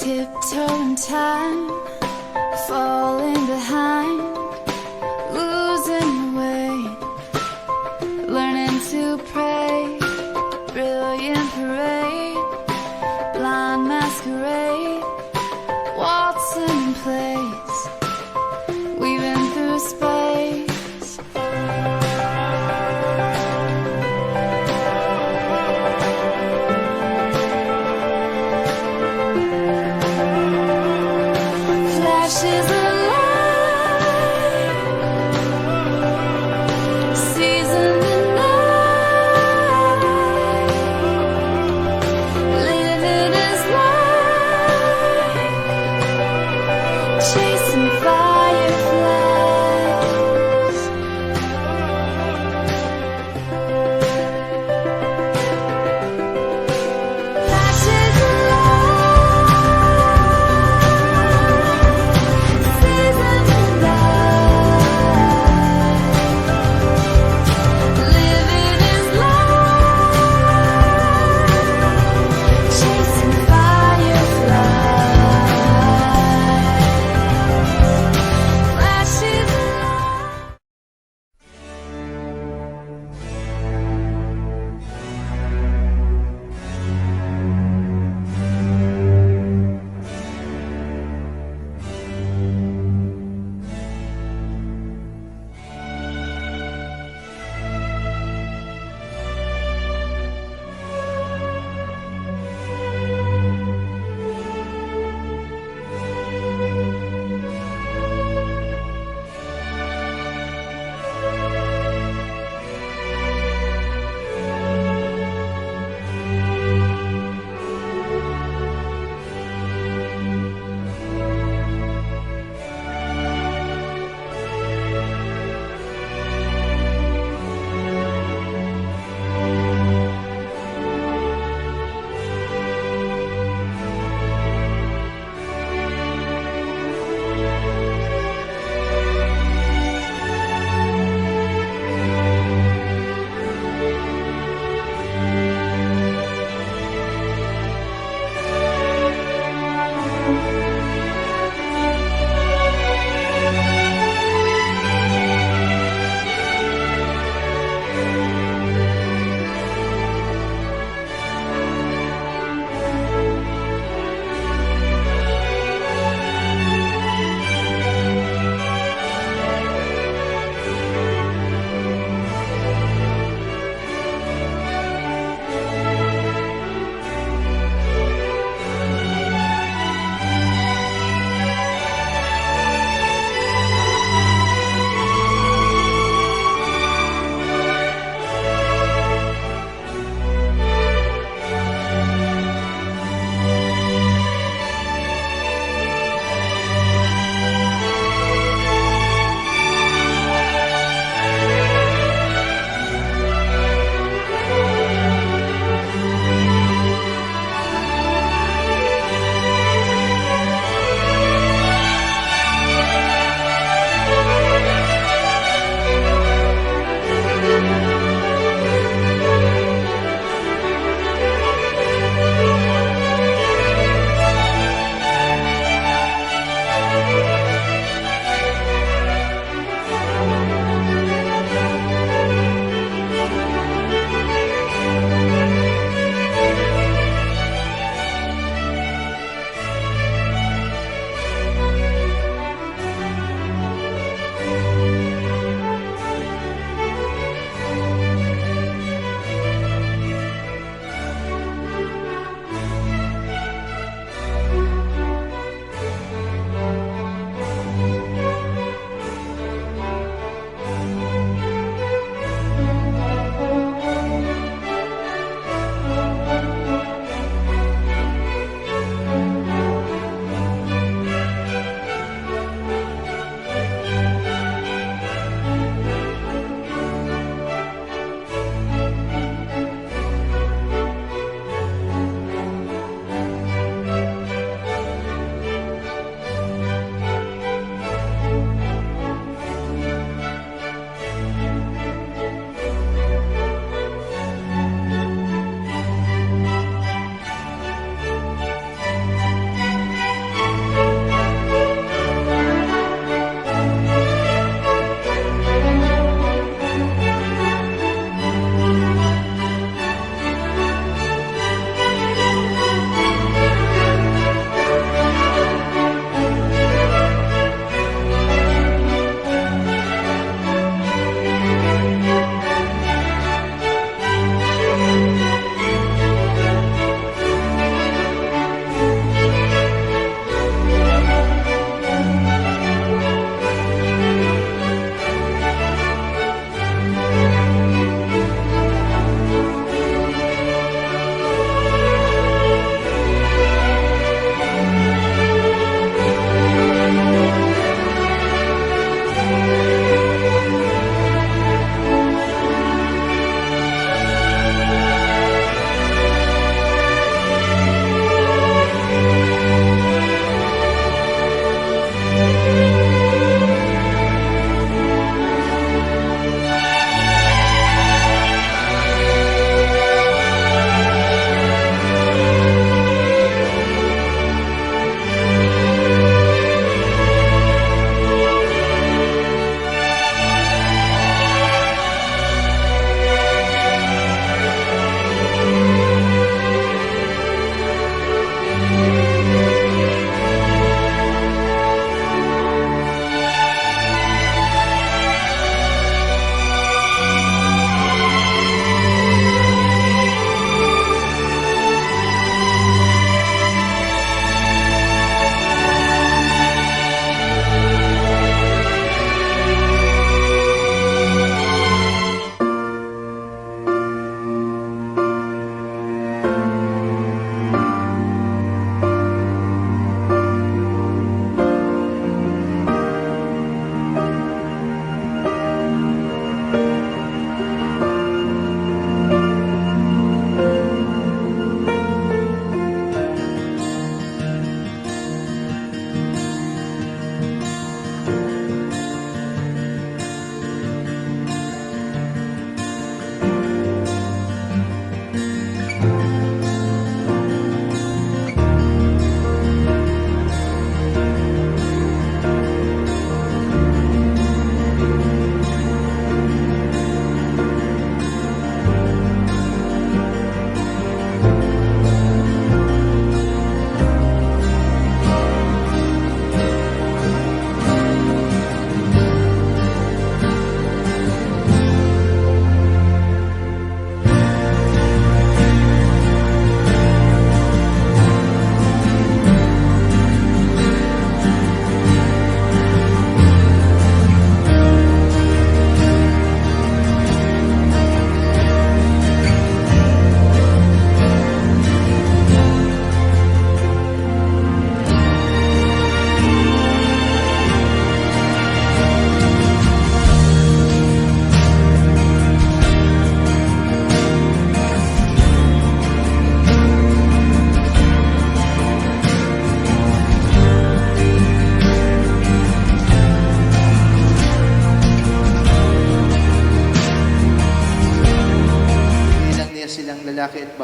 Tiptoeing time, falling behind, losing the way, learning to pray, brilliant parade, blind masquerade, waltzing in place, weaving through space. Flashes of light, season the night, living is life, chasing fireflies. Flashes of light,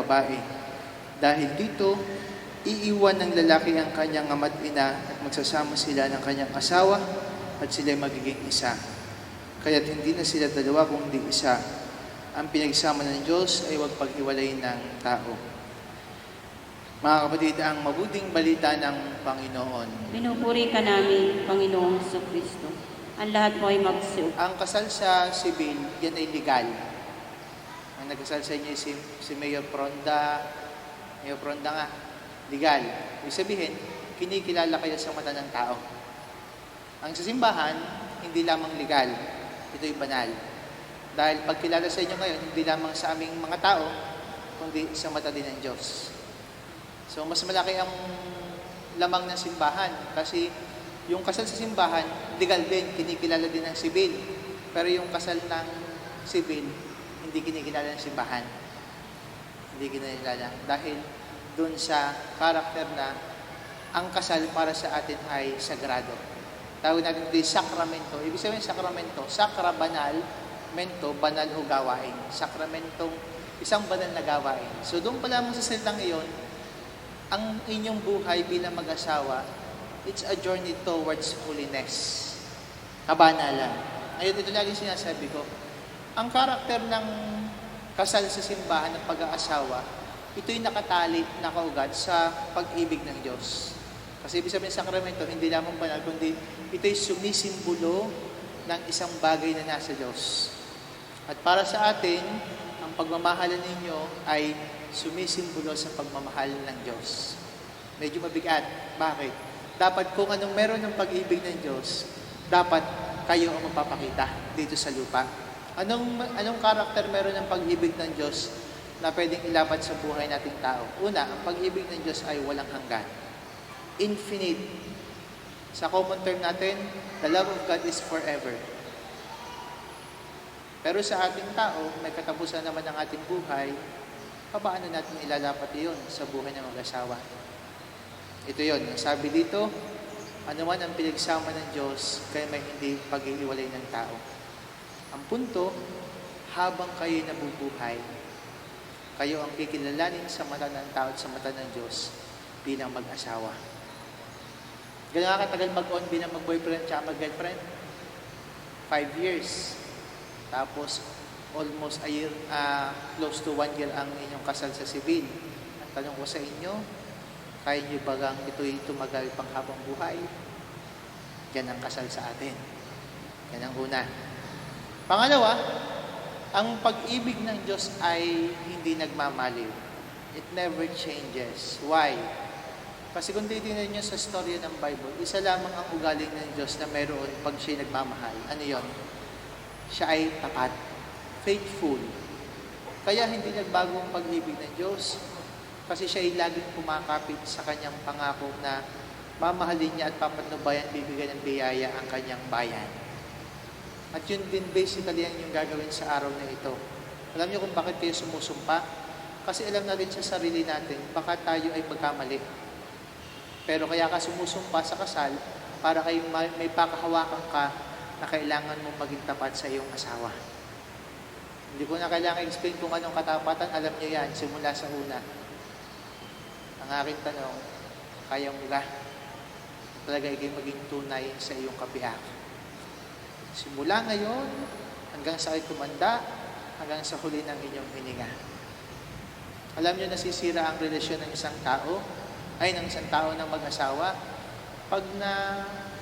babae. Dahil dito, iiwan ng lalaki ang kanyang ama't ina at magsasama sila ng kanyang asawa at sila'y magiging isa. Kaya't hindi na sila dalawa kundi isa. Ang pinagsama ng Diyos ay huwag paghiwalayin ng tao. Mga kapatid, ang mabuting balita ng Panginoon. Pinupuri ka namin, Panginoong Jesucristo. Ang lahat po ay magsiup. Ang kasal sa sibil, yan ay legal. Ang nagkasal sa inyo si Mayor Pronda. Mayor Pronda nga, legal. Ibig sabihin, kinikilala kayo sa mata ng tao. Ang sa simbahan, hindi lamang legal. Ito'y banal. Dahil pagkilala sa inyo ngayon, hindi lamang sa aming mga tao, kundi sa mata din ng Diyos. So, mas malaki ang lamang ng simbahan kasi yung kasal sa simbahan, legal din, kinikilala din ng sibil. Pero yung kasal ng sibil, hindi kinikilala ng simbahan. Hindi kinikilala. Dahil dun sa karakter na ang kasal para sa atin ay sagrado. Tawag natin ito yung sakramento. Ibig sabihin sakramento, sakra banal, mento, banal o gawain. Sakramentong isang banal na gawain. So doon pa lamang sa salitang iyon, ang inyong buhay bilang mag-asawa, it's a journey towards holiness. Kabanalan. Ngayon, ito lagi sinasabi ko, ang karakter ng kasal sa simbahan ng pag-aasawa, ito'y nakatali, nakaugat sa pag-ibig ng Diyos. Kasi ibig sabihin sa sakramento, hindi lamang banal, kundi ito'y sumisimbolo ng isang bagay na nasa Diyos. At para sa atin, ang pagmamahalan ninyo ay sumisimbolo sa pagmamahal ng Diyos. Medyo mabigat. Bakit? Dapat kung anong meron ng pag-ibig ng Diyos, dapat kayo ang magpapakita dito sa lupa. Anong karakter meron ng pag-ibig ng Diyos na pwedeng ilapat sa buhay nating tao? Una, ang pag-ibig ng Diyos ay walang hanggan. Infinite. Sa common term natin, the love of God is forever. Pero sa ating tao, may katapusan naman ng ating buhay, paano natin ilalapat iyon sa buhay ng mag-asawa? Ito yon. Ang sabi dito, ano man ang pinagsama ng Diyos, kaya may hindi pag-iiwalay ng tao. Ang punto, habang kayo nabubuhay, kayo ang kikilalanin sa mata ng tao at sa mata ng Diyos bilang mag-asawa. Gano'n nga katagal mag-on bilang mag-boyfriend at mag-girlfriend? 5 years. Tapos, almost a year, close to 1 year ang inyong kasal sa sibil. Ang tanong ko sa inyo, kaya nyo bagang ito'y tumagal pang habang buhay? Yan ang kasal sa atin. Yan ang una. Pangalawa, ang pag-ibig ng Diyos ay hindi nagmamaliw. It never changes. Why? Kasi kung titignan nyo sa storya ng Bible, isa lamang ang ugaling ng Diyos na meron pag siya'y nagmamahal. Ano yon? Siya ay tapat. Faithful. Kaya hindi nagbago ang pag-ibig ng Diyos kasi siya ay laging kumakapit sa kanyang pangako na mamahalin niya at papatnubayan, bibigyan ng biyaya ang kanyang bayan. At yun din basically ang yung gagawin sa araw na ito. Alam niyo kung bakit kayo sumusumpa? Kasi alam natin sa sarili natin, baka tayo ay magkamali. Pero kaya ka sumusumpa sa kasal para kayo may pakahawakan ka na kailangan mong maging tapat sa iyong asawa. Hindi ko na kailangan explain kung anong katapatan. Alam niyo yan, simula sa una. Ang aking tanong, kaya mo ba talaga ikay maging tunay sa iyong kapiak? Simula ngayon, hanggang sa kayo tumanda, hanggang sa huli ng inyong hininga. Alam niyo, nasisira ang relasyon ng isang tao, ng isang tao ng mag-asawa, pag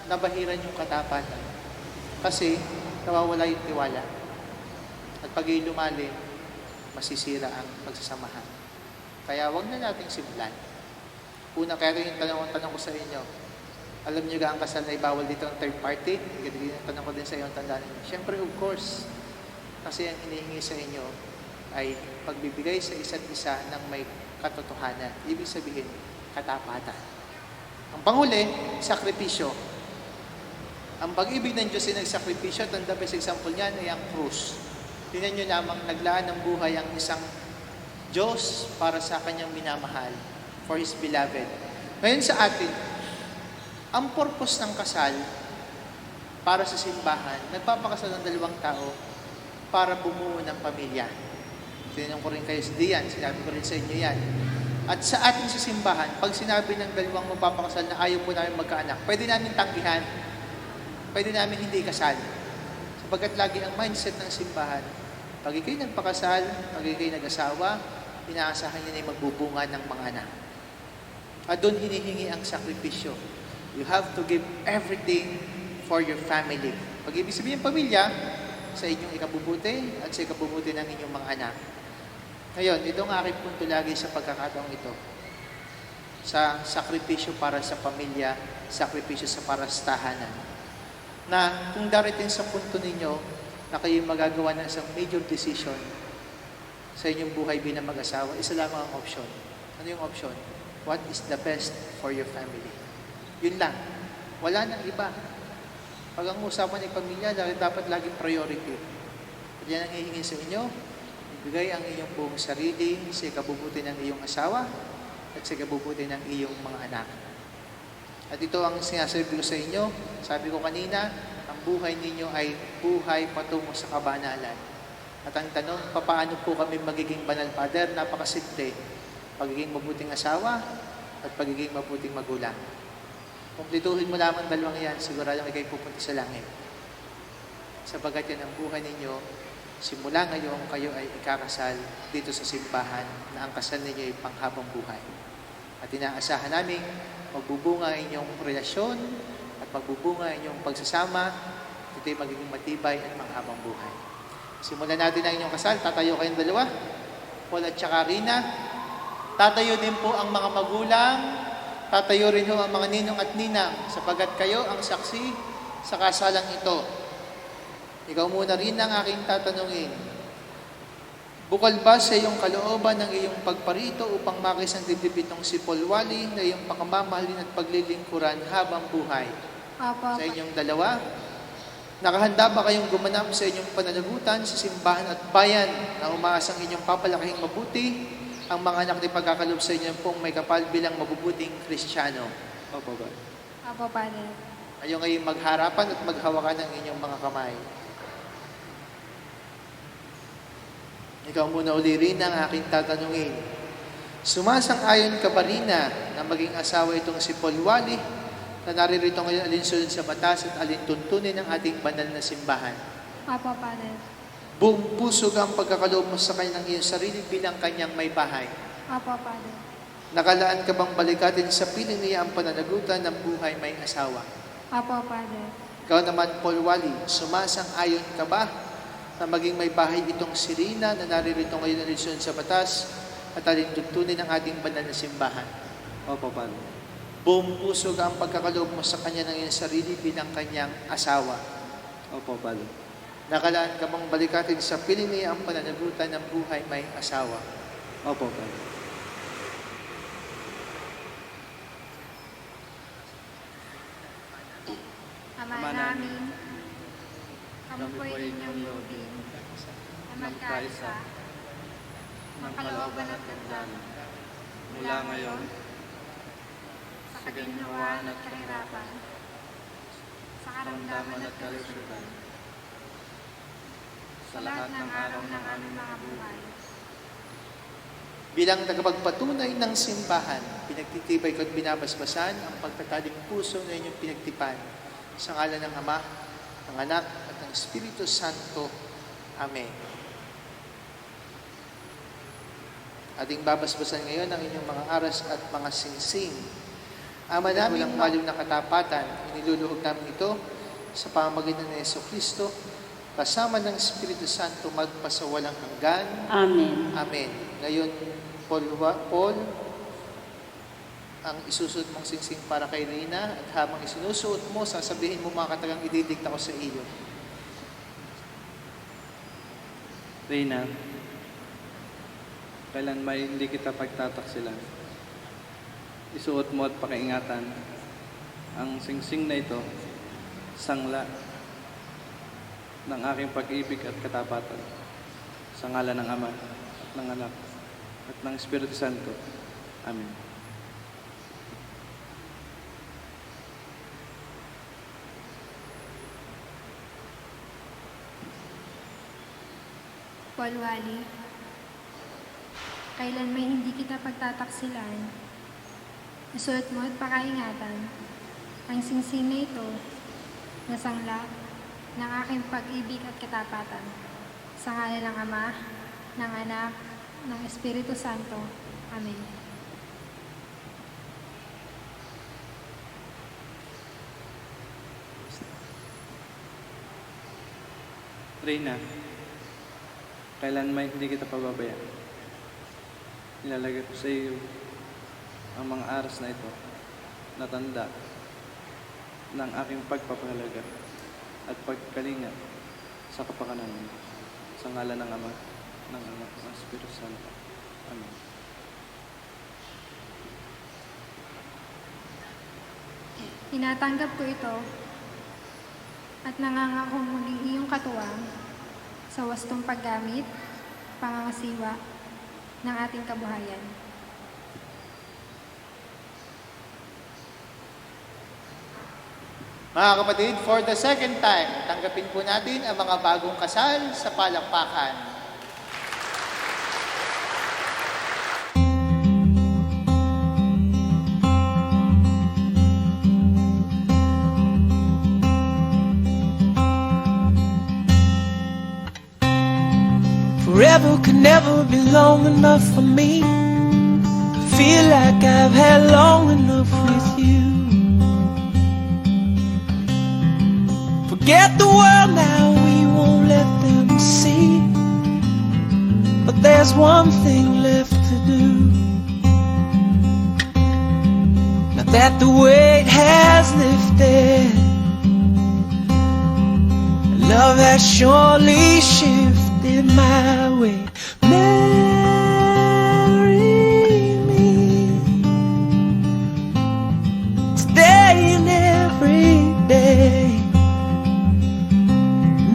nabahiran yung katapatan. Kasi, nawawala yung tiwala. At pag lumalim, masisira ang pagsasamahan. Kaya wag na nating simulan. Una, kaya yung tanong ko sa inyo, alam niyo ga ang kasal ay bawal dito ang third party? Yung tanong ko din sa iyo, tandaan niyo. Siyempre, of course, kasi ang hinihingi sa inyo ay pagbibigay sa isa't isa ng may katotohanan. Ibig sabihin, katapatan. Ang panghuli, sakripisyo. Ang pag-ibig ng Diyos ay nagsakripisyo. At ang the best example niyan ay ang krus. Tingnan nyo lamang, naglaan ng buhay ang isang Diyos para sa kanyang minamahal, for His beloved. Ngayon sa atin, ang purpose ng kasal para sa simbahan, nagpapakasal ng dalawang tao para bumuo ng pamilya. Tinanong ko rin kayo sa diyan, sinabi ko rin sa inyo yan. At sa ating sa simbahan, pag sinabi ng dalawang magpapakasal na ayaw po namin magkaanak, pwede namin tanggihan, pwede namin hindi kasal. Sapagkat lagi ang mindset ng simbahan, pag ikaw'y nagpakasal, pag ikaw'y nag-asawa, inaasahan niya na magbubunga ng mga anak. At doon hinihingi ang sakripisyo. You have to give everything for your family. Pag ibig sabihin pamilya, sa inyong ikabubuti at sa ikabubuti ng inyong mga anak. Ngayon, ito ang aking punto lagi sa pagkakataong ito. Sa sakripisyo para sa pamilya, sakripisyo sa para sa tahanan. Na kung darating sa punto ninyo na kayo magagawa ng isang major decision sa inyong buhay bilang mag-asawa, isa lamang ang option. Ano yung option? What is the best for your family? Yun lang. Wala nang iba. Pag ang usapan ay pamilya, dapat laging priority. At yan ang hihingi sa inyo. Ibigay ang iyong buong sarili sa ikabubuti ng iyong asawa at sa ikabubuti ng iyong mga anak. At ito ang sinasabi ko sa inyo. Sabi ko kanina, ang buhay ninyo ay buhay patungo sa kabanalan. At ang tanong, paano po kami magiging banal, Father? Napakasimple. Pagiging mabuting asawa at pagiging mabuting magulang. Kumplituhin mo lamang dalawang yan, sigurado may kayo pupunta sa langit. Sapagkat yan ang buhay ninyo, simula ngayon kayo ay ikakasal dito sa simbahan na ang kasal ninyo ay panghabang buhay. At inaasahan namin magbubunga inyong relasyon at magbubunga inyong pagsasama, ito'y magiging matibay at panghabang buhay. Simulan natin ang inyong kasal. Tatayo kayong dalawa, Paul at saka Rina. Tatayo din po ang mga magulang, tatayo rin ho ang mga ninong at ninang, sapagat kayo ang saksi sa kasalang ito. Ikaw muna rin ang aking tatanungin. Bukal ba sa iyong kalooban ng iyong pagparito upang makisang dibdib itong si Paul Wally na iyong pakamamahalin at paglilingkuran habang buhay? Opo. Sa inyong dalawa, nakahanda ba kayong gumanap sa inyong pananagutan sa simbahan at bayan na umaasang inyong papalakihing mabuti ang mga anak ni pagkakalob sa inyo pong may kapal bilang mabubuting Kristiyano? Opo ba? Opo, Father. Ayaw ngayon magharapan at maghawakan ng inyong mga kamay. Ikaw muna uli rin ang aking tatanungin. Sumasang-ayon ka ba Rina na maging asawa itong si Paul Wally na naririto ngayon alinsunod sa batas at alintuntunin ng ating banal na simbahan? Opo, Father. Buong puso ka ang pagkakaloob mo sa kanyang iyong sarili bilang kanyang may bahay. Opo, Father. Nakalaan ka bang balikatin sa piling niya ang pananagutan ng buhay may asawa? Opo, Father. Ikaw naman, Paul Wally, sumasang-ayon ka ba na maging may bahay itong si Rina na naririto ngayon alinsunod sa batas at alintuntunin ng ating banal na simbahan? Opo, Padre. Buong puso ka ang pagkakaloob mo sa kanya ng iyong sarili bilang kanyang asawa. Opo, Padre. Nakalaan ka bang balikatin sa piling niya ang pananagutan ng buhay may asawa? Opo, Padre. Ama namin, kami po ay inyong lubin na magkaisa ng kalooban at damdamin mula ngayon sa kaginhawaan at kahirapan, sa karamdaman at kalusugan, sa lahat ng araw ng aming mga buhay. Bilang tagapagpatunay ng simbahan, pinagtitibay ko at binabasbasan ang pagtataling puso na inyong pinagtipan sa ngalan ng Ama, ng Anak, at ng Espiritu Santo. Amen. Ating babasbasan ngayon ang inyong mga aras at mga singsing. Ama namin ang maliw na katapatan, iniluluhog namin ito sa pamamagitan ng Jesucristo, kasama ng Espiritu Santo magpasawalang hanggan. Amen. Amen. Ngayon, Paul, ang isusuot mong singsing para kay Rina at habang isinusuot mo, sasabihin mo mga katagang ididikta ko sa iyo. Reyna, kailan may hindi kita pagtataksilan. Isuot mo at pakiingatan ang singsing na ito, sangla ng aking pag-ibig at katapatan sa ngalan ng Ama at ng Anak at ng Espiritu Santo. Amen. Paul Wally, kailan may hindi kita pagtataksilan, isuot mo at pakaingatan ang singsing na ito na sangla ng aking pag-ibig at katapatan. Sa ngalan ng Ama, ng Anak, ng Espiritu Santo. Amen. Reyna, kailan may hindi kita pababayaan. Ilalagay ko sa iyo ang mga aras na ito na tanda ng aking pagpapahalaga at pagkalinga sa kapakanan mo. Sa ngalan ng Ama, ng Anak, ng Espiritu Santo. Amen. Tinatanggap ko ito at nangangakong maging iyong katuwang sa wastong paggamit, pangangasiwa ng ating kabuhayan. Mga kapatid, for the second time, tanggapin po natin ang mga bagong kasal sa palakpakan. Forever could never be long enough for me to feel like I've had long enough with you. Forget the world now, we won't let them see. But there's one thing left to do. Now that the weight has lifted, love has surely shifted my way. Marry me today and every day.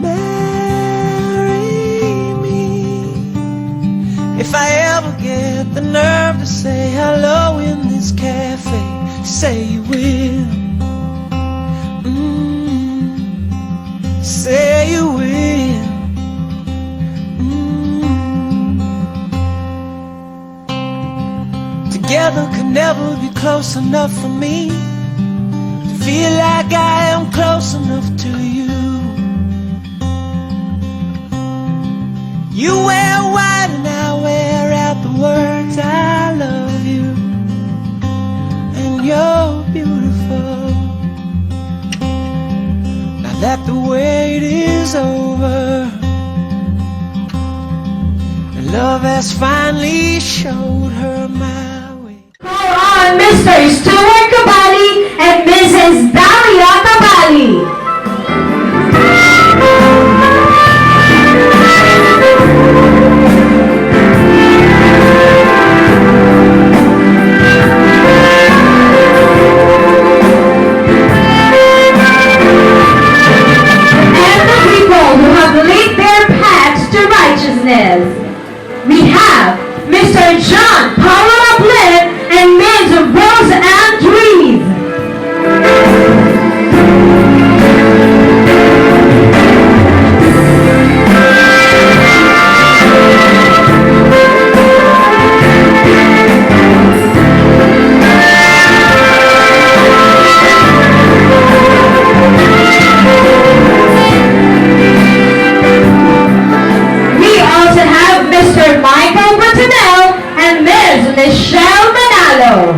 Marry me if I ever get the nerve to say hello in this cafe. Say you will. Say you will. Together could never be close enough for me to feel like I am close enough to you. You wear white and I wear out the words I love you, and you're beautiful. Now that the wait is over, and love has finally showed her my way. Call on Mr. Stuart Cavalli and Mrs. Dalia Cavalli. And the people who have laid their paths to righteousness. We have Mr. John Powell Uplift and Ms. Rose Ann Dries. We also have Mr. Michael Bertinel and Ms. Michelle Manalo.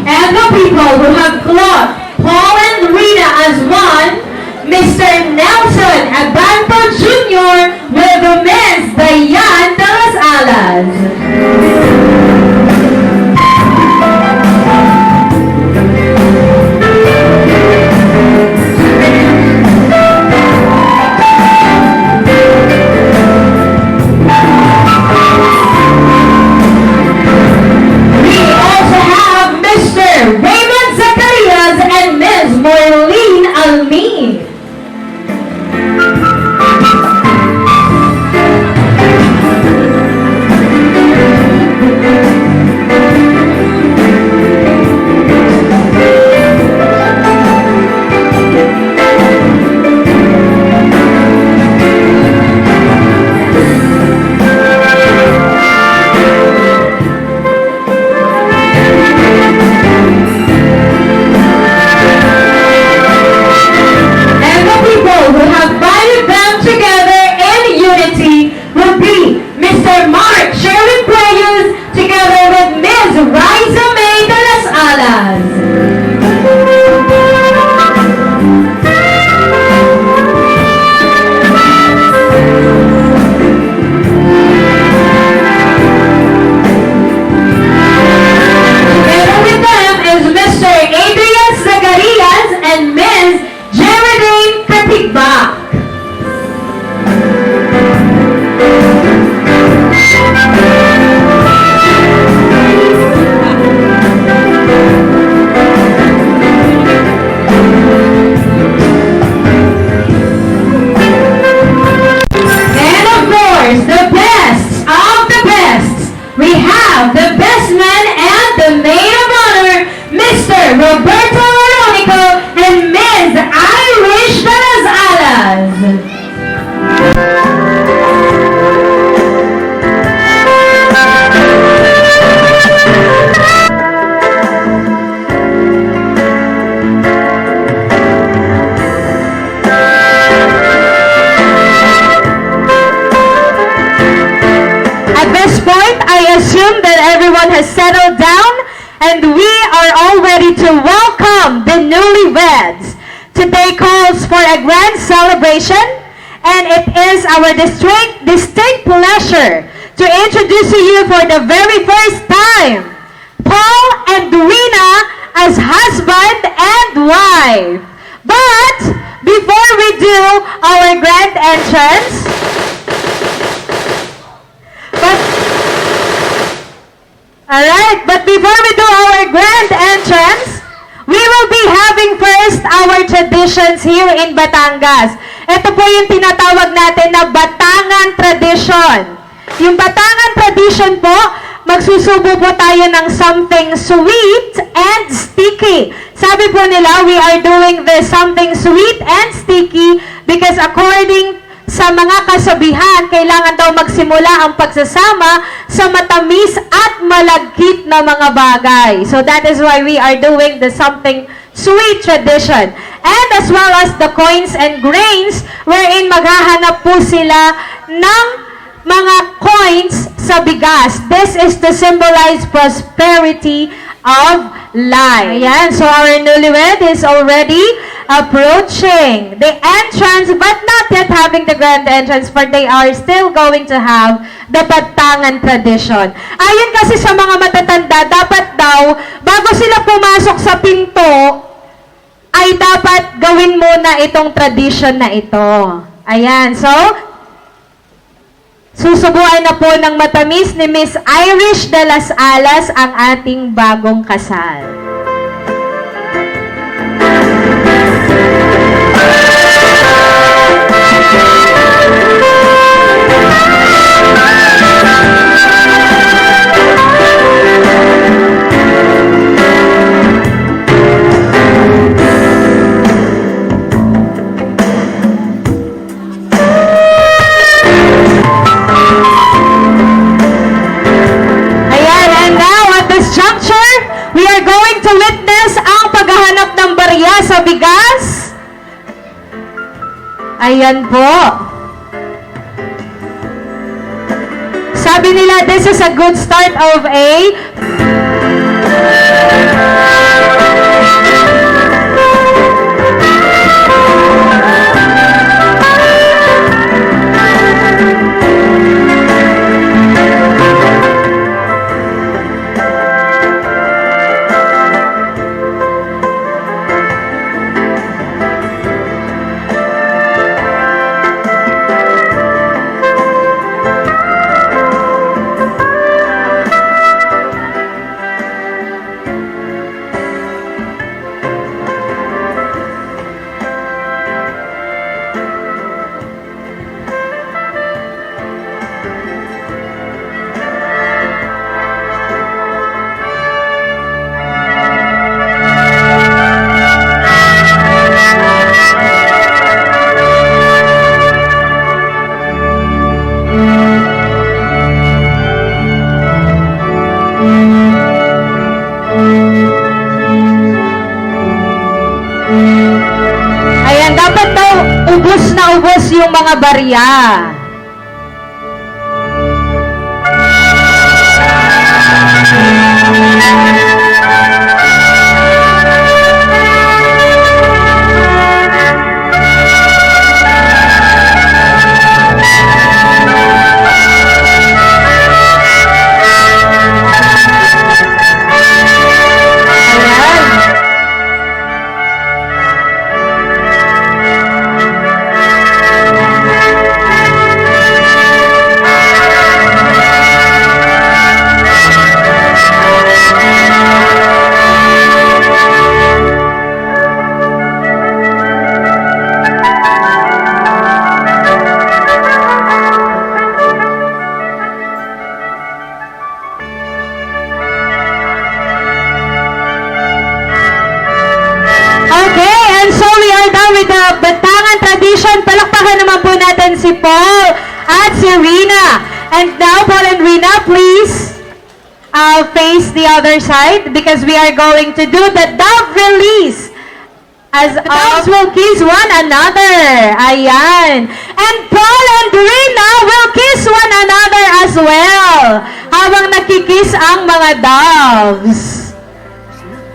And the people who have clocked Paul and Rita as one, Mr. Nelson Abanto Jr. with the Ms. Dayan de las Alas. We also have Mr. Raymond Zacarias and Ms. Marlene Almin. I assume that everyone has settled down and we are all ready to welcome the newlyweds. Today calls for a grand celebration, and it is our distinct pleasure to introduce to you for the very first time, Paul and Rina as husband and wife. But before we do our grand entrance, but before we do our grand entrance, we will be having first our traditions here in Batangas. Ito po yung tinatawag natin na Batangan Tradition. Yung Batangan Tradition po, magsusubo po tayo ng something sweet and sticky. Sabi po nila, we are doing this something sweet and sticky because according sa mga kasabihan, kailangan daw magsimula ang pagsasama sa matamis at malagkit na mga bagay. So that is why we are doing the something sweet tradition. And as well as the coins and grains, wherein maghahanap po sila ng mga coins sa bigas. This is to symbolize prosperity of life. Ayan, so our newlywed is already approaching the entrance, but not yet having the grand entrance, but they are still going to have the Batangan tradition. Ayon kasi sa mga matatanda, dapat daw, bago sila pumasok sa pinto, ay dapat gawin muna itong tradition na ito. Ayan, so, susubuan na po ng matamis ni Miss Irish de las Alas ang ating bagong kasal. Sa bigas. Ayan po. Sabi nila, this is a good start of a ubos na ubos yung mga barya. Batangan tradition, palakpakan naman po natin si Paul at si Rina. And now, Paul and Rina, please face the other side because we are going to do the dove release as arms will kiss one another. Ayan. And Paul and Rina will kiss one another as well. Habang nakikiss ang mga doves.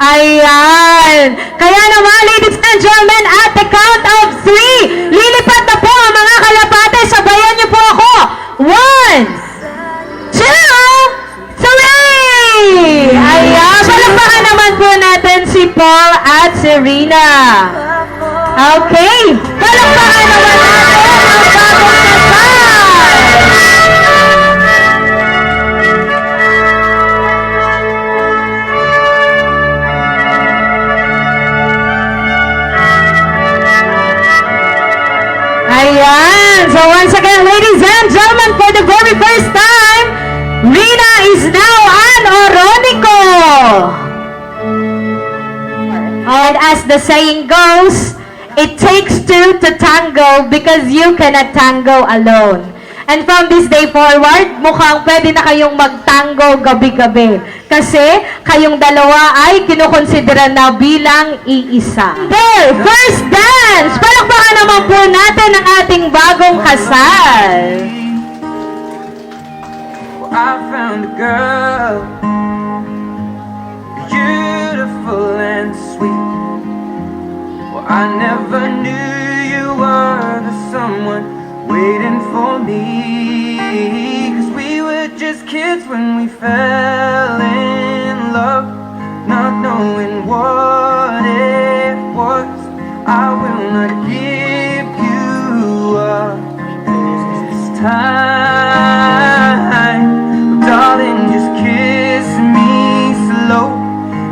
Ayan. Kaya naman, ladies and gentlemen, at the count of 3, lilipat na po ang mga kalapate. Sabayan niyo po ako. 1, 2, 3! Ayan. Palakpakan naman po natin si Paul at si Rina. Okay. Palakpakan naman natin ang bagong kasal. Ayan. So once again, ladies and gentlemen, for the very first time, Rina is now an Oronico. And as the saying goes, it takes two to tango because you cannot tango alone. And from this day forward, mukhang pwede na kayong magtango gabi-gabi. Kasi kayong dalawa ay kinukonsidera na bilang iisa. Okay, first dance! Palakpakan naman po natin ang ating bagong kasal. I found a girl, beautiful and sweet. Well, I never knew you were the someone waiting for me. 'Cause we were just kids when we fell in love, not knowing what it was. I will not give you up this time. Darling, just kiss me slow.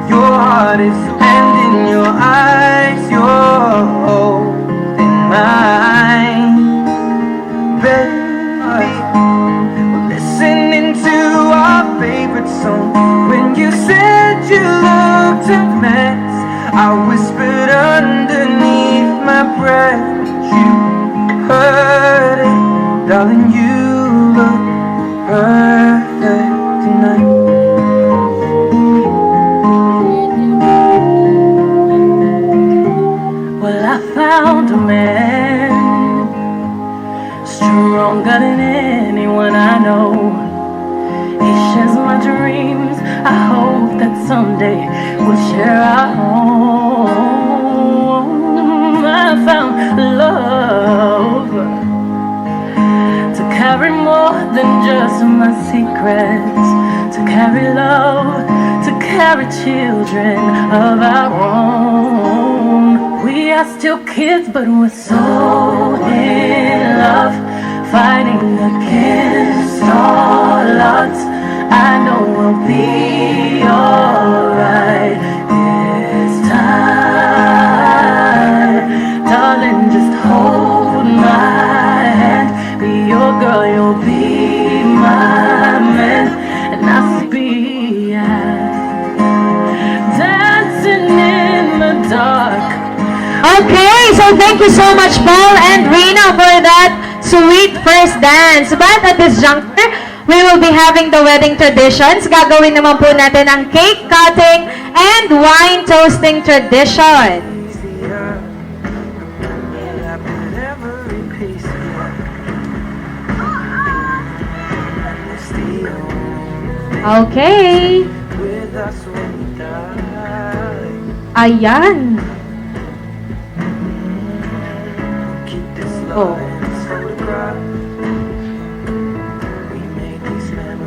Your heart is and in your eyes, you're holding mine, baby. We're listening to our favorite song. When you said you looked a mess, I whispered underneath my breath. You heard it, darling. You look perfect tonight. Well, I found a man stronger than anyone I know. He shares my dreams. I hope that someday we'll share our home. I found love to carry more than just my secrets, to carry love, to carry children of our own. We are still kids, but we're so in love, fighting against all odds. I know we'll be alright this time. Darling, just hold my hand. Be your girl, you'll be my man. And I'll be dancing in the dark. Okay, so thank you so much, Paul and Rina, for that sweet first dance. But at this juncture, we will be having the wedding traditions. Gagawin naman po natin ang cake cutting and wine toasting tradition. Okay. Ayan. Oh.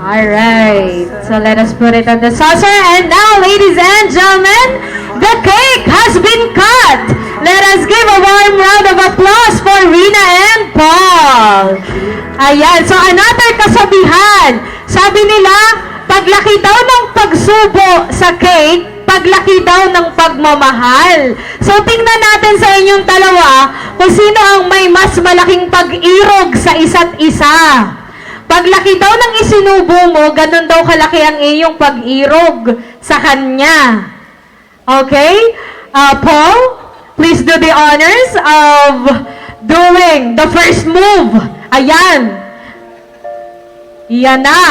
Alright, so let us put it on the saucer. And now, ladies and gentlemen, the cake has been cut. Let us give a warm round of applause for Rina and Paul. Ayan, so another kasabihan. Sabi nila, paglaki daw ng pagsubo sa cake, paglaki daw ng pagmamahal. So tingnan natin sa inyong dalawa kung sino ang may mas malaking pag-irog sa isa't isa. Paglaki daw ng isinubo mo, ganun daw kalaki ang iyong pag-irog sa kanya. Okay? Paul, please do the honors of doing the first move. Ayan. Yan na.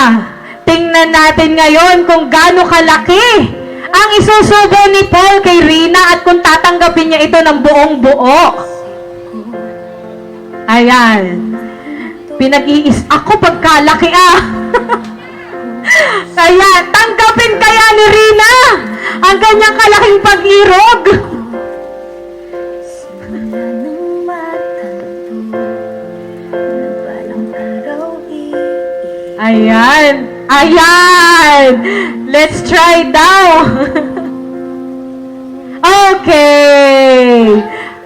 Tingnan natin ngayon kung gaano kalaki ang isusubo ni Paul kay Rina at kung tatanggapin niya ito ng buong buo. Ayan. Ako pagkalaki Ayan, tanggapin kaya ni Rina ang kanyang kalaking pag-irog. Ayan. Ayan. Let's try daw. Okay.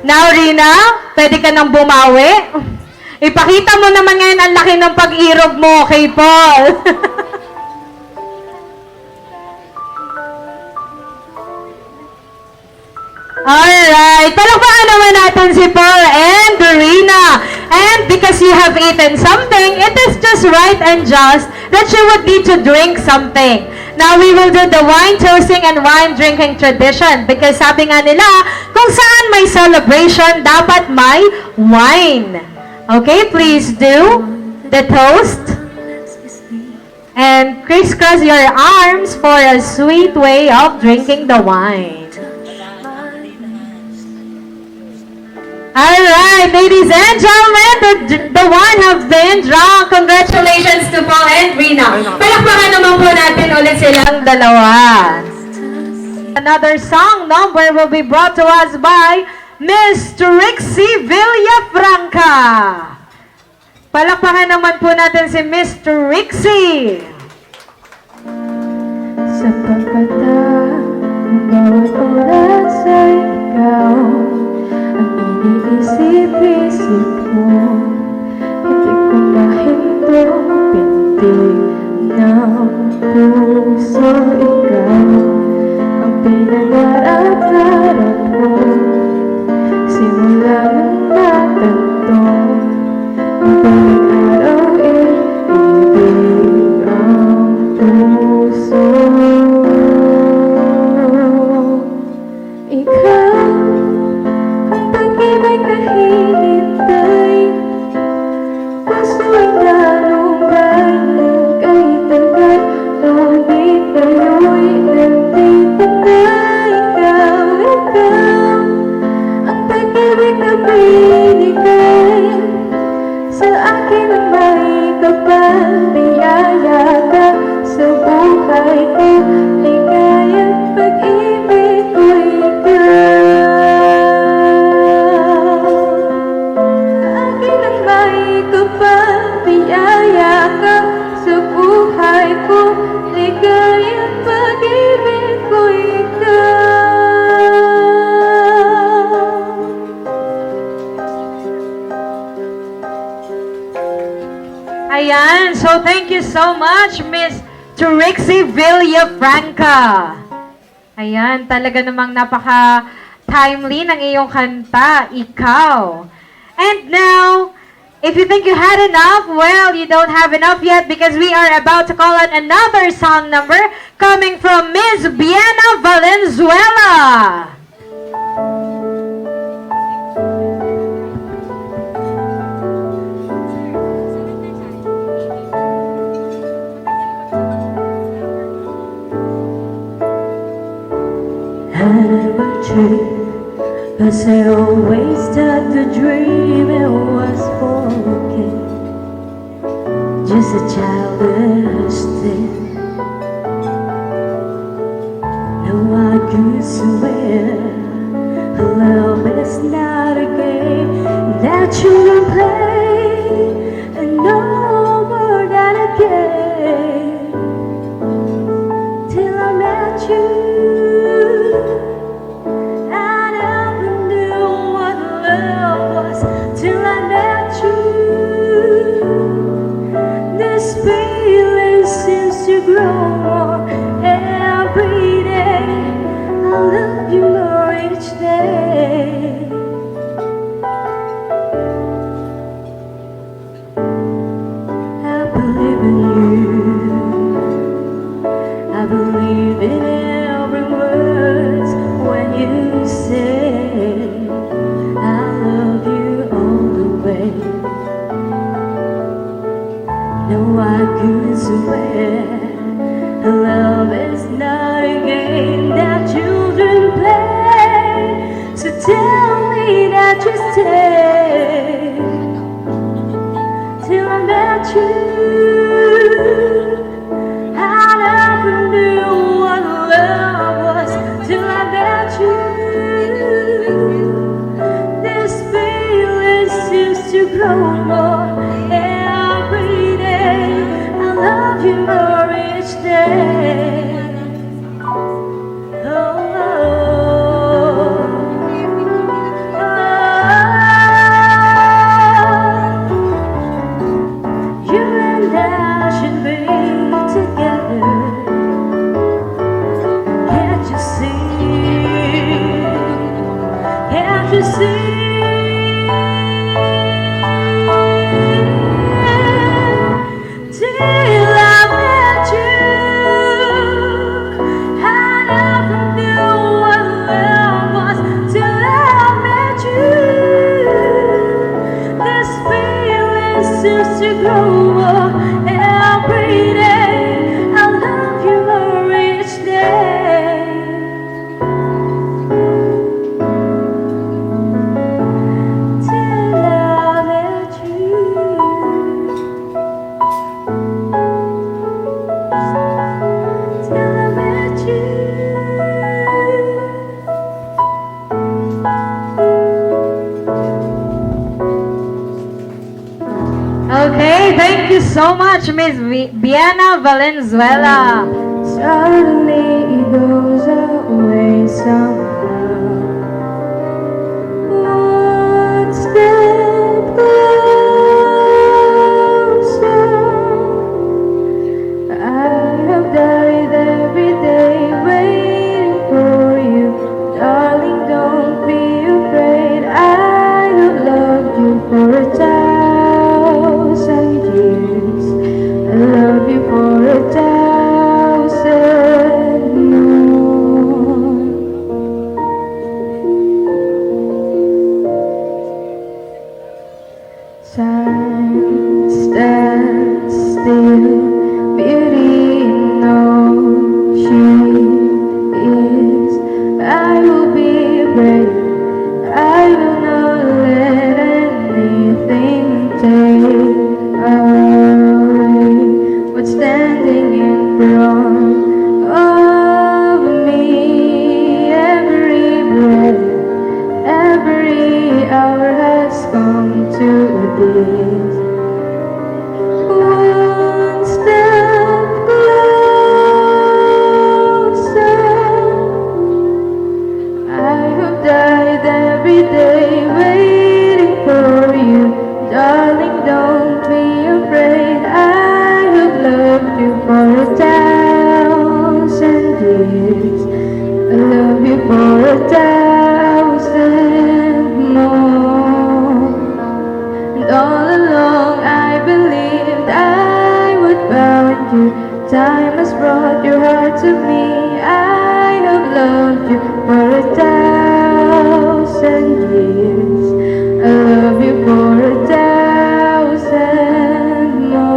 Now, Rina, pwede ka nang bumawi. Ipakita mo naman ngayon ang laki ng pag-irog mo kay Paul. Alright. Palakpakan naman natin si Paul and Rina. And because you have eaten something, it is just right and just that you would need to drink something. Now, we will do the wine toasting and wine drinking tradition because sabi nga nila, kung saan may celebration, dapat may wine. Okay, please do the toast. And crisscross your arms for a sweet way of drinking the wine. Alright, ladies and gentlemen, the wine has been drunk. Congratulations to Paul and Rina. Palakpakan naman po natin ulit silang dalawa. Another song number will be brought to us by Miss Trixie Villafranca. Palakpakan naman po natin si Miss Trixie. Sa pagkatang bawat oras ay ikaw ang iniisip-isip mo. Hindi ko mahinto pintig ng puso. Ikaw ang pinangarap-harap ko simula nang natanto. Madaling araw ibig ang puso. Ikaw ang pag-ibig na hinintay. Puso ay nalumbay ng kahit hanggang ngunit tayo'y nandito na. Ikaw ang pag-ibig na binigay sa akin ang may kapal. Biyaya ka sa buhay ko, ligaya at pag-ibig ko ikaw. Sa akin ang may kapal. Biyaya ka sa buhay ko, ligaya at pag-ibig ko ikaw. Ayan, so thank you so much, Miss Trixie Villafranca. Ayan, talaga namang napaka-timely ng iyong kanta, Ikaw. And now, if you think you had enough, well, you don't have enough yet because we are about to call on another song number coming from Miss Biena Valenzuela. Had a dream, 'cause I always thought the dream it was for a kid, just a childish thing. No, I could swear love is not a game that you will play, and no more than a game. Till I met you, till I met you. This feeling seems to grow more every day. I love you more each day. I believe in you. I believe in every word when you say I love you all the way. No, I could swear love is not a game day till I met you. I never knew what love was till I met you. This feeling seems to grow more every day. I love you more each day. Oh, you and I should be together. Can't you see? Can't you see? Till I met you, I never knew what love was till I met you. This feeling seems to grow more every day. I love you more each day. Till I met you. Till I met you. Okay, thank you so much, Miss Biana Valenzuela. Suddenly it goes away somehow. One step closer. I have died every day waiting for you. Darling, don't be afraid. I have loved you for 1,000 years. I love you for 1,000 more. Time stands still, beauty knows she is. I will be brave. I will not let anything take away what's standing in front of me. Every breath, every hour has come to this. One step closer. I have died every day waiting for you. Darling, don't be afraid. I have loved you for 1,000 years. I love you for 1,000 more. And all along I believed I would find you. Time has brought your heart to me. I have loved you for 1,000 years. I love you for 1,000 more.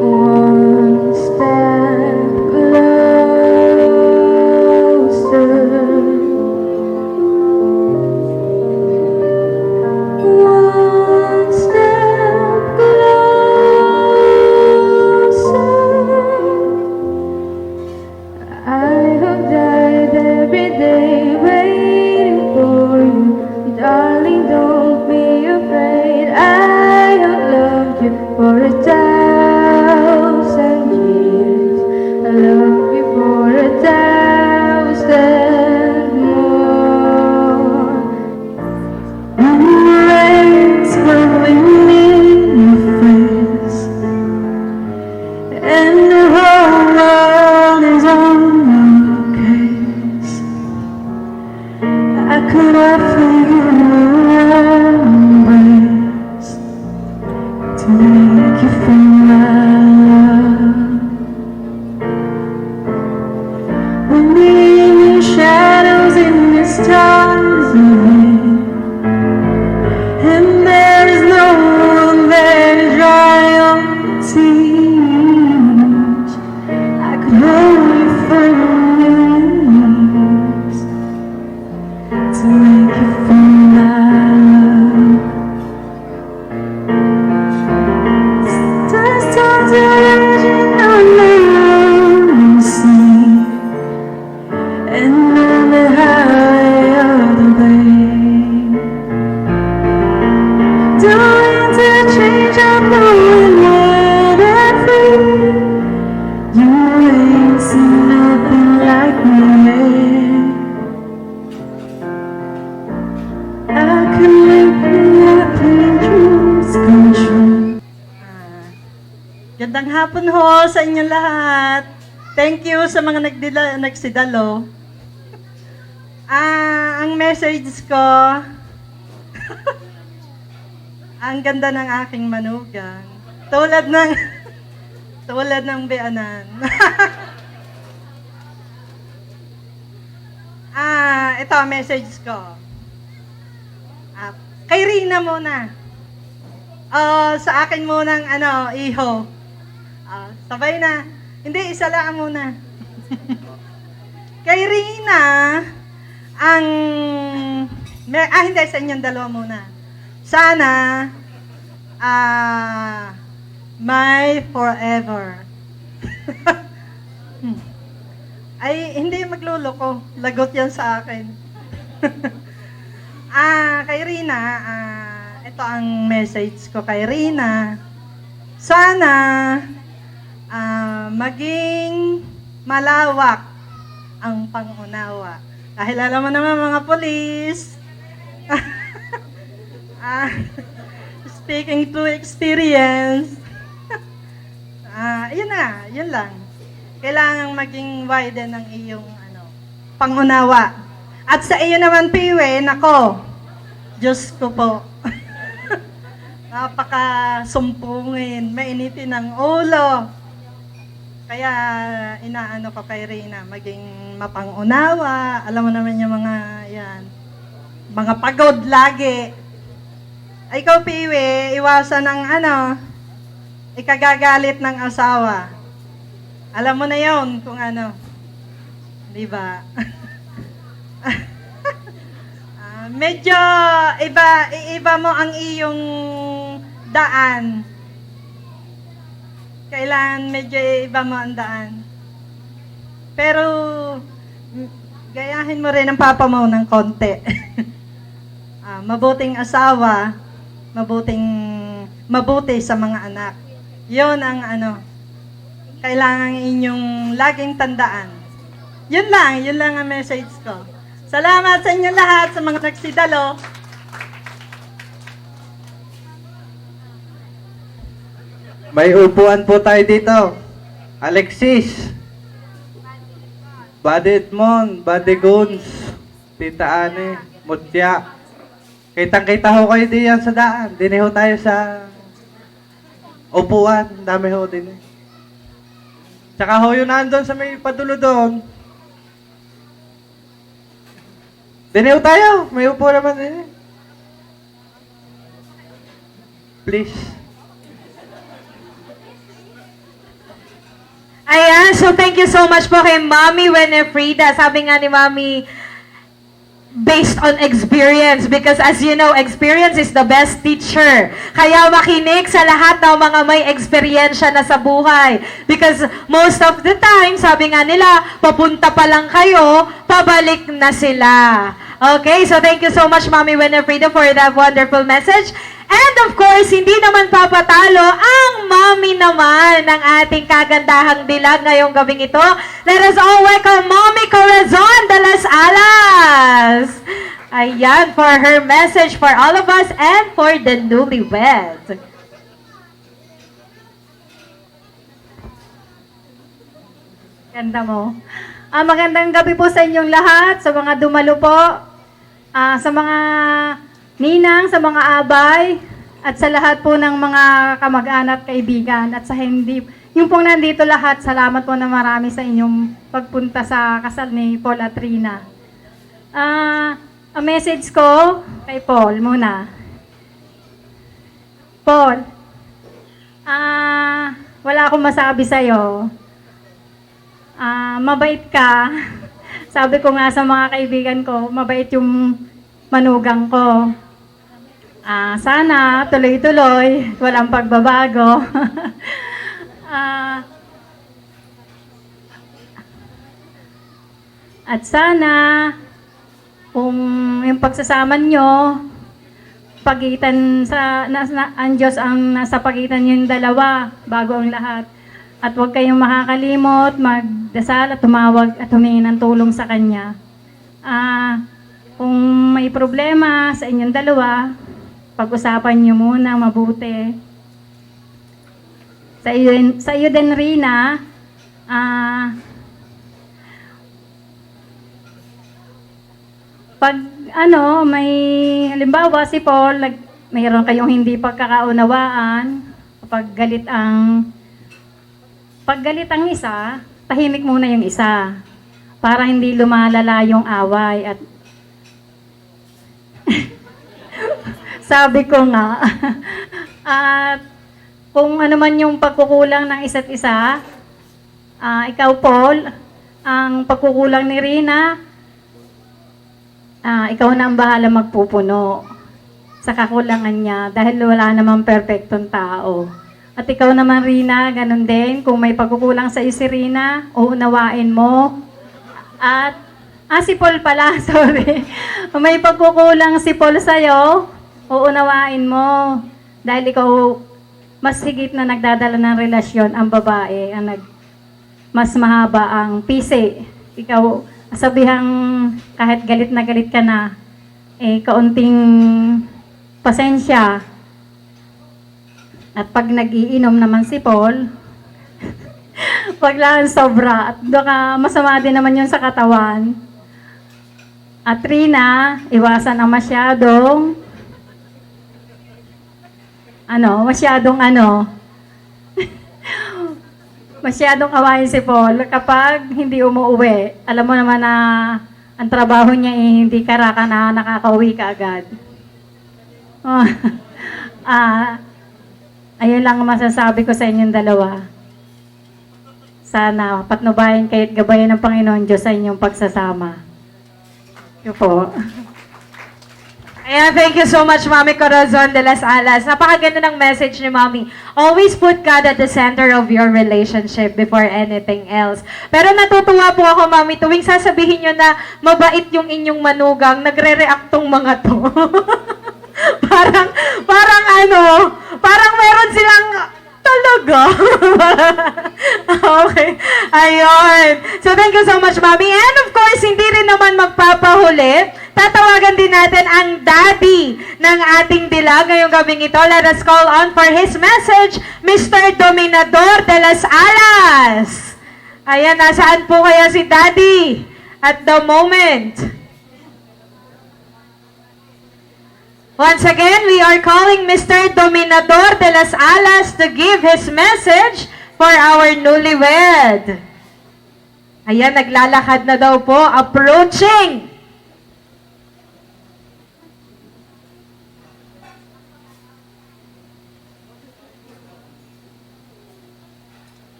One step closer. One step closer. I have died every day waiting for you. Darling, don't be afraid. I have loved you for 1,000 years. I love you for 1,000 more. And the rain's falling in your face, and the whole world is on your case. I could have figured Magandang hapon ho sa inyong lahat. Thank you sa mga nagsidalo. Ang message ko, ang ganda ng aking manugang. Tulad ng beanan. Ito ang message ko. Kay Rina muna. Sa akin munang iho. Sabay na. Hindi, isa lang muna. Kay Rina, hindi, sa inyong dalawa muna. Sana, my forever. Ay, hindi magluloko. Lagot yan sa akin. Kay Rina, ito ang message ko kay Rina. Sana, maging malawak ang pangunawa. Dahil alam mo naman mga polis, speaking to experience, yun lang. Kailangan maging widen ang iyong pangunawa. At sa iyo naman, Piwe, nako, Diyos ko po. Napaka-sumpungin, mainitin ang ulo. Kaya inaano ko kay Rina, maging mapangunawa. Alam mo naman yung mga pagod lagi. Ay, ikaw, Piwe, iwasan ng ikagagalit ng asawa. Alam mo na yon kung ano. Di ba? Medyo iba mo ang iyong daan. Kailangan medyo iba mo ang daan. Pero gayahin mo rin ang papa mo ng konti. Mabuting asawa, mabuti sa mga anak. Yun ang kailangan inyong laging tandaan. Yun lang ang message ko. Salamat sa inyo lahat, sa mga nagsidalo. May upuan po tayo dito. Alexis, Buddy Edmond, Buddy Guns, Tita Ani, Mutya. Kitang-kita ho kayo diyan sa daan. Dini ho tayo sa upuan. Dami ho din. Tsaka ho yun nandun sa may padulo doon. Dini ho tayo. May upo naman din. Please. Ayan, so thank you so much po kay Mami Winifrida. Sabi nga ni Mami, based on experience, because as you know, experience is the best teacher. Kaya makinig sa lahat ng mga may eksperyensya na sa buhay. Because most of the time, sabi nga nila, papunta pa lang kayo, pabalik na sila. Okay, so thank you so much, Mami Winifrida, for that wonderful message. And of course, hindi naman papatalo ang mami naman ng ating kagandahang dilag ngayong gabing ito. Let us all welcome Mommy Corazon de las Alas. Ayan, for her message for all of us and for the newlyweds. Ganda mo. Magandang gabi po sa inyong lahat, sa mga dumalo po, sa mga ninang, sa mga abay, at sa lahat po ng mga kamag-anak, kaibigan, at sa hindi, yung pong nandito lahat, salamat po na marami sa inyong pagpunta sa kasal ni Paul at Rina. Ang message ko kay Paul muna. Paul, wala akong masabi sa'yo. Mabait ka. Sabi ko nga sa mga kaibigan ko, mabait yung manugang ko. Sana tuloy-tuloy, walang pagbabago. At sana kung yung pagsasama nyo, pagitan ang Diyos ang nasa pagitan yung dalawa bago ang lahat. At huwag kayong makakalimot, magdasal at tumawag at humingi ng tulong sa Kanya. Kung may problema sa inyong dalawa, pag-usapan nyo muna mabuti. Sa iyo din, Rina, pag may halimbawa si Paul, mayroon kayong hindi pagkakaunawaan, pag galit ang isa, tahimik muna yung isa para hindi lumalala yung away. At sabi ko nga, at kung ano man yung pagkukulang ng isa't isa, ikaw Paul, ang pagkukulang ni Rina, ikaw na ang bahala magpupuno sa kakulangan niya dahil wala namang perfectong tao. At ikaw naman Rina, ganun din, kung may pagkukulang sa iyo si Rina, uunawain mo. At, si Paul pala, sorry. Kung may pagkukulang si Paul sa'yo, uunawain mo. Dahil ikaw, mas higit na nagdadala ng relasyon ang babae, mas mahaba ang pisi. Ikaw, sabihang kahit galit na galit ka na, kaunting pasensya. At pag nag-iinom naman si Paul, pag lang sobra, at baka masama din naman yun sa katawan. At Rina, iwasan ang masyadong masyadong awayin si Paul kapag hindi umuwi. Alam mo naman na ang trabaho niya hindi karaka na nakakauwi ka agad. Ayun lang ang masasabi ko sa inyong dalawa. Sana patnubayan kayo't gabayan ng Panginoon Diyos sa inyong pagsasama. Yun po. Ayan, thank you so much, Mami Corazon de las Alas. Napakaganda ng message ni Mami. Always put God at the center of your relationship before anything else. Pero natutuwa po ako, Mami, tuwing sasabihin nyo na mabait yung inyong manugang, nagre-react tong mga to. parang meron silang talaga. Okay. Ayun. So, thank you so much, Mami. And of course, hindi rin naman magpapahuli. Tatawagan din natin ang daddy ng ating dilag ngayong gabing ito. Let us call on for his message, Mr. Dominador de las Alas. Ayan, nasaan po kaya si daddy at the moment? Once again, we are calling Mr. Dominador de las Alas to give his message for our newlywed. Ayan, naglalakad na daw po, approaching.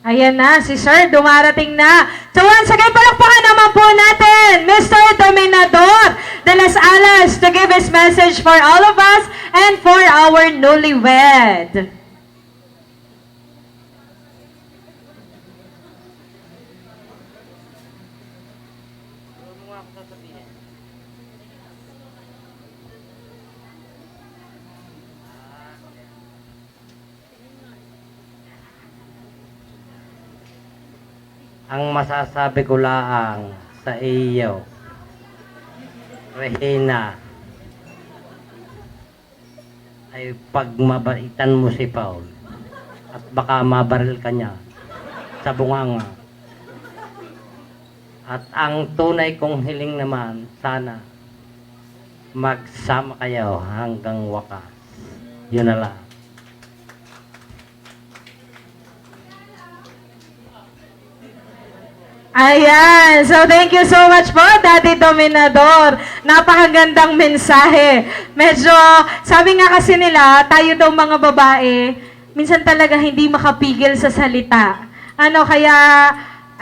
Ayan na, si Sir, dumarating na. So once again, palakpakan naman po natin, Mr. Dominador de las Alas to give his message for all of us and for our newlywed. Ang masasabi ko lang sa iyo, Regina, ay pagmabaitan mo si Paul at baka mabaril ka niya sa bunganga. At ang tunay kong hiling naman, sana magsama kayo hanggang wakas. Yun na lang. Ayan. So, thank you so much po, Daddy Dominador. Napakagandang mensahe. Medyo, sabi nga kasi nila, tayo daw mga babae, minsan talaga hindi makapigil sa salita. Kaya,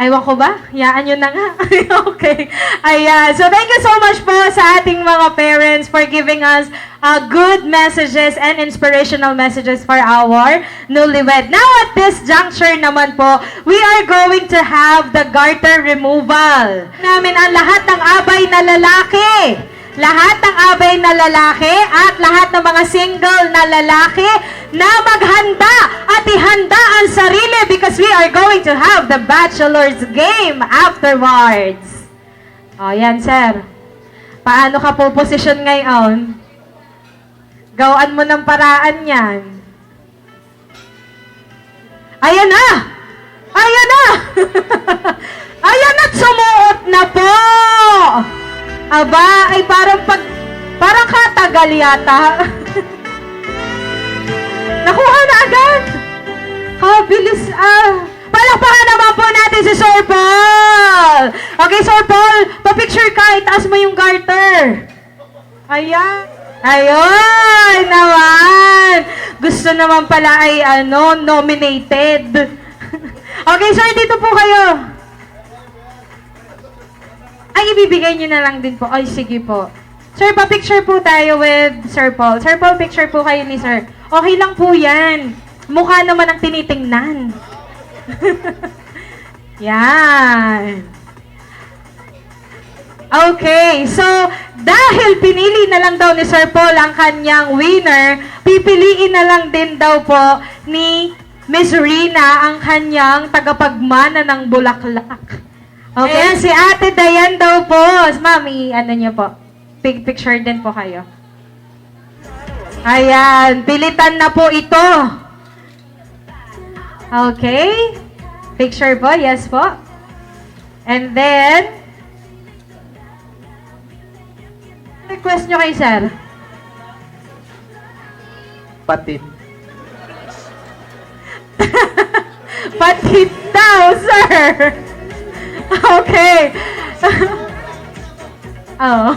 aywan ko ba? Yaan nyo na nga. Okay. Ayan. So, thank you so much po sa ating mga parents for giving us good messages and inspirational messages for our newlywed. Now, at this juncture naman po, we are going to have the garter removal. Namin ang lahat ng abay na lalaki. Lahat ng abay na lalaki at lahat ng mga single na lalaki na maghanda at ihanda ang sarili because we are going to have the bachelor's game afterwards. O, yan, sir. Paano ka po posisyon ngayon? Gawaan mo ng paraan yan. Ayan na! Ayan na! Ayan at sumuot na po! Aba, ay parang katagal yata. Nakuha na agad! Kabilis Palakpakan naman po natin si Sir Paul! Okay, Sir Paul, pa-picture ka, itaas mo yung garter. Ayan. Ayun naman! Gusto naman pala ay nominated. Okay, sir, dito po kayo. Ay, ibibigay nyo na lang din po. Ay, sige po. Sir, pa-picture po tayo with Sir Paul. Sir Paul, picture po kayo ni Sir. Okay lang po yan. Mukha naman ang tinitingnan. Yan. Okay, so dahil pinili na lang daw ni Sir Paul ang kanyang winner, pipiliin na lang din daw po ni Miss Rina ang kanyang tagapagmana ng bulaklak. Okay, ayan, si Ate Dayan daw po. Ma'am, niyo po. Picture din po kayo. Ayan, pilitan na po ito. Okay. Picture po, yes po. And then, request nyo kay sir. Patit. Patit daw, sir. Okay. Oh.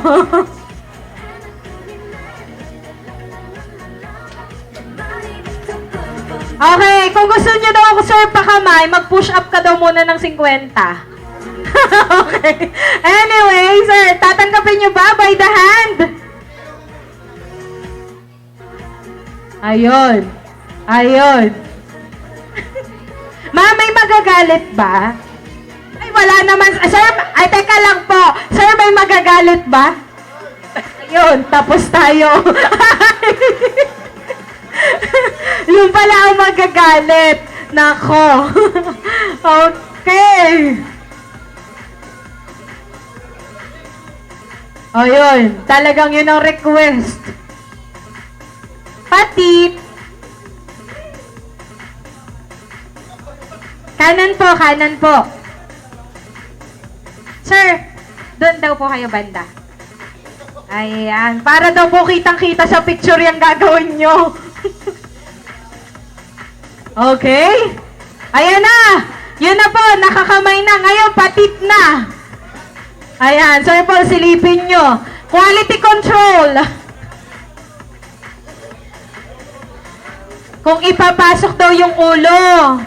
Okay, kung gusto niyo daw ako, sir, pakamay, mag-push up ka daw muna ng 50. Okay. Anyway, sir, tatanggapin niyo ba by the hand? Ayun. Ayun. Ma'am, may magagalit ba? Ay, wala naman. Sir, ay, teka lang po. Sir, may magagalit ba? Ayun, tapos tayo. Yung pala ang magagalit. Nako. Okay. O yun, talagang yun ang request. Patit. Kanan po, kanan po. Sir, doon daw po kayo banda. Ayan, para daw po kitang-kita sa picture yung gagawin nyo. Okay? Ayan na! Yun na po, nakakamay na. Ngayon, patit na. Ayan, Sir Paul, silipin nyo. Quality control. Kung ipapasok daw yung ulo.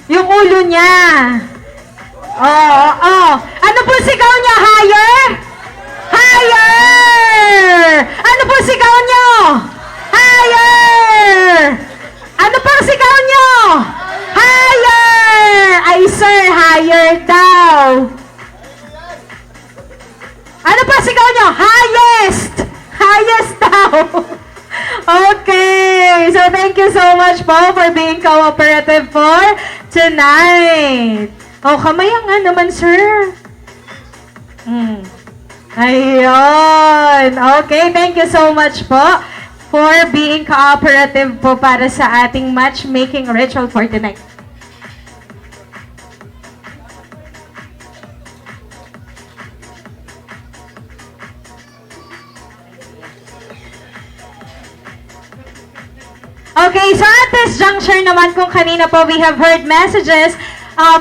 Yung ulo niya. Oo. Ano po sigaw niya? Higher? Higher! Ano po sigaw niyo? Higher! Ano pang sigaw niyo? Higher! Ay, sir, higher daw. Ano pa sigaw nyo? Highest! Highest daw! Okay. So, thank you so much po for being cooperative for tonight. Oh, kamaya nga naman, sir. Ayun. Okay, thank you so much po for being cooperative po para sa ating matchmaking ritual for tonight. Okay, so at this juncture naman, kung kanina po we have heard messages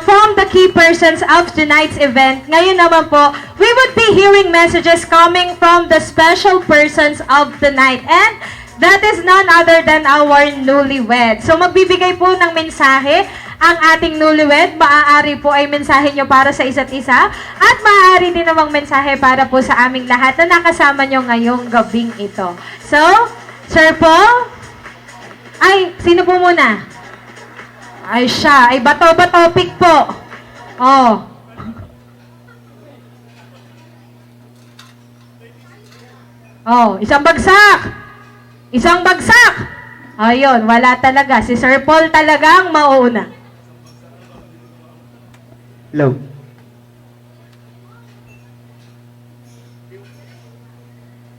from the key persons of tonight's event. Ngayon naman po, we would be hearing messages coming from the special persons of the night. And that is none other than our newlywed. So magbibigay po ng mensahe ang ating newlywed. Maaari po ay mensahe nyo para sa isa't isa. At maaari din namang mensahe para po sa aming lahat na nakasama nyo ngayong gabing ito. So, Sir Paul? Ay, sino po muna? Ay, siya. Ay, bato-bato topic po. Oh. Oh, isang bagsak. Isang bagsak. Ayun, wala talaga. Si Sir Paul talagang mauuna. Hello.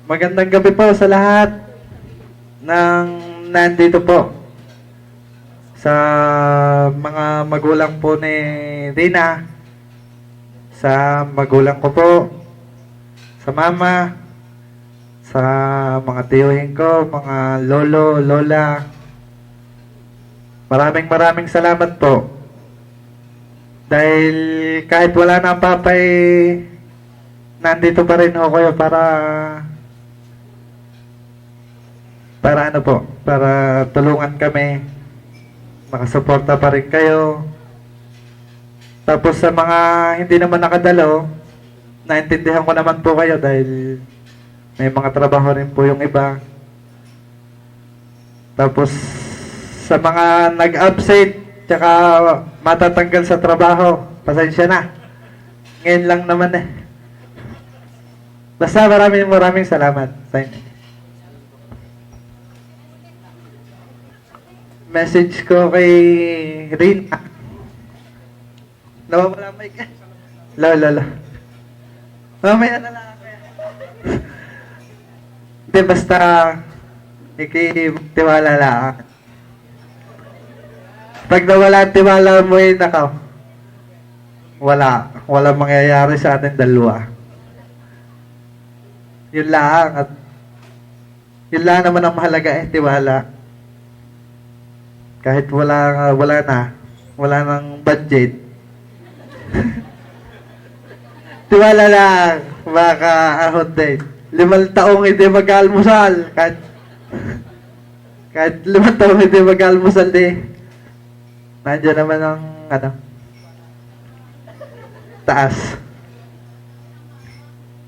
Magandang gabi po sa lahat ng nandito po. Sa mga magulang po ni Rina, sa magulang ko po, sa mama, sa mga tiyuhin ko, mga lolo, lola. Maraming salamat po. Dahil kahit wala na ang papay, nandito pa rin ako kayo para ano po, para tulungan kami, makasuporta pa rin kayo. Tapos sa mga hindi naman nakadalo, naintindihan ko naman po kayo dahil may mga trabaho rin po yung iba. Tapos sa mga nag-absent tsaka matatanggal sa trabaho, pasensya na. Ngayon lang naman eh. Basta maraming salamat sa inyo. Message ko kay Rina. Nawawala may ka. Lolo. Mamaya na lang ako. Hindi, basta ikitiwala lang. Pag nawala ang tiwala mo yun, wala mangyayari sa ating dalawa. Yun lang, at yun lang naman ang mahalaga tiwala. Kahit wala nang budget. Tiwala lang, baka ahon din. 5 taong hindi mag-almusal. Kahit 5 taong hindi mag-almusal din. Nandiyan naman ang taas.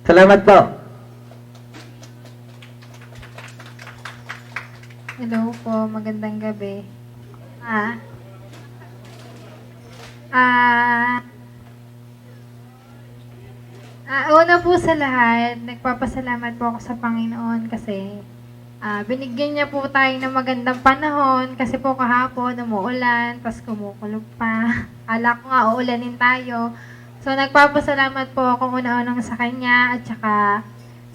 Salamat po. Hello po, magandang gabi. Una po sa lahat, nagpapasalamat po ako sa Panginoon kasi binigyan niya po tayo ng magandang panahon kasi po kahapon umuulan, tapos kumukulog pa. Ala ko nga uulanin tayo. So nagpapasalamat po ako una-unang sa Kanya at saka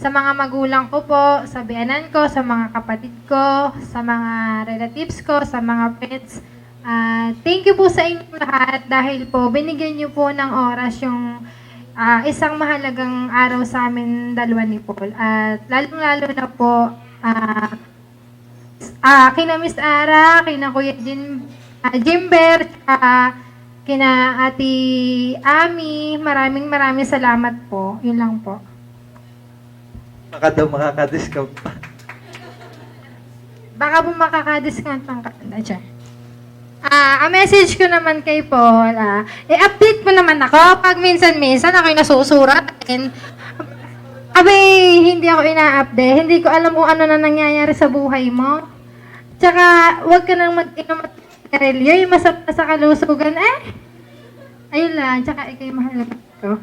sa mga magulang ko po, sa biyanan ko, sa mga kapatid ko, sa mga relatives ko, sa mga friends. Thank you po sa inyong lahat dahil po binigyan niyo po ng oras yung isang mahalagang araw sa amin dalawa ni Paul. At lalong-lalo na po kina Miss Ara, kina Kuya Jimber, kina Ate Ami, maraming salamat po. Yun lang po. Baka daw makaka-discount pa. Baka po makaka-discount ang kanda dyan. Ang message ko naman kay Paul, i-update mo naman ako pag minsan-minsan ako'y nasusurat. Hindi ako ina-update. Hindi ko alam kung ano na nangyayari sa buhay mo. Tsaka, huwag ka nang mag-inom at karilyo. Yung masarap na sa kalusugan. Ayun lang. Tsaka, ikay mahalaga ko.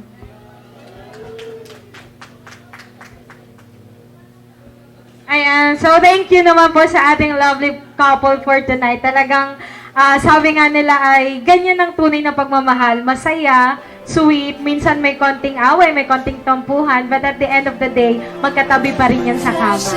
Ayan. So, thank you naman po sa ating lovely couple for tonight. Talagang, sabi nga nila ay ganyan ang tunay na pagmamahal. Masaya, sweet, minsan may konting away, may konting tampuhan, but at the end of the day, magkatabi pa rin yan sa kama.